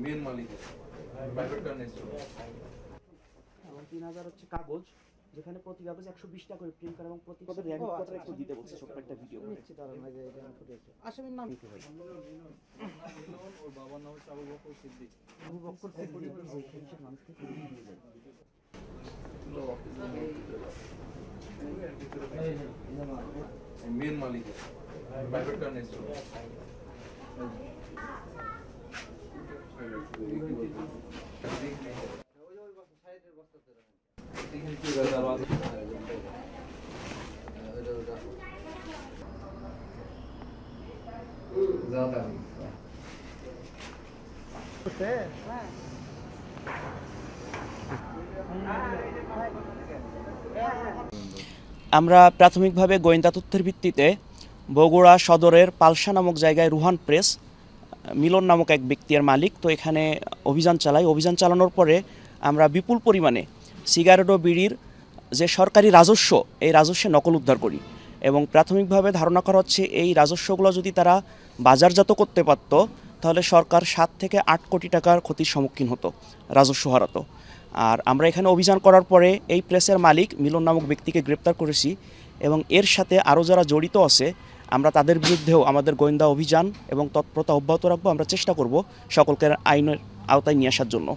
Main মালিক private কারণে 3000 হচ্ছে কাগজ, যেখানে প্রতি কাগজ 120 টাকা করে প্রিন্ট করে এবং প্রতি কাগজে র্যাঙ্ক কত একটু দিতে বলছে। ছোট একটা ভিডিও নিচ্ছি, দাঁড়ান এই যে এখানে ফুটেছে। আসামির নাম কি ভাই? ওর বাবার নাম হচ্ছে আবু বকর সিদ্দিক। আবু বকর সিদ্দিক যেখানে মানুষকে দিয়ে দিয়ে যায়। মেন মালিক প্রাইভেট কারণে আমরা প্রাথমিকভাবে গোয়েন্দা তথ্যের ভিত্তিতে বগুড়া সদরের পালসা নামক জায়গায় রুহান প্রেস মিলন নামক এক ব্যক্তির মালিক, তো এখানে অভিযান চালাই। অভিযান চালানোর পরে আমরা বিপুল পরিমাণে সিগারেট ও বিড়ির যে সরকারি রাজস্ব, এই রাজস্বে নকল উদ্ধার করি এবং প্রাথমিকভাবে ধারণা করা হচ্ছে এই রাজস্বগুলো যদি তারা বাজারজাত করতে পারত তাহলে সরকার 7 থেকে 8 কোটি টাকার ক্ষতির সম্মুখীন হতো, রাজস্ব হারাতো। আর আমরা এখানে অভিযান করার পরে এই প্রেসের মালিক মিলন নামক ব্যক্তিকে গ্রেপ্তার করেছি এবং এর সাথে আরও যারা জড়িত আছে আমরা তাদের বিরুদ্ধেও আমাদের গোয়েন্দা অভিযান এবং তৎপরতা অব্যাহত রাখবো। আমরা চেষ্টা করব সকলকে আইনের আওতায় নিয়ে আসার জন্য।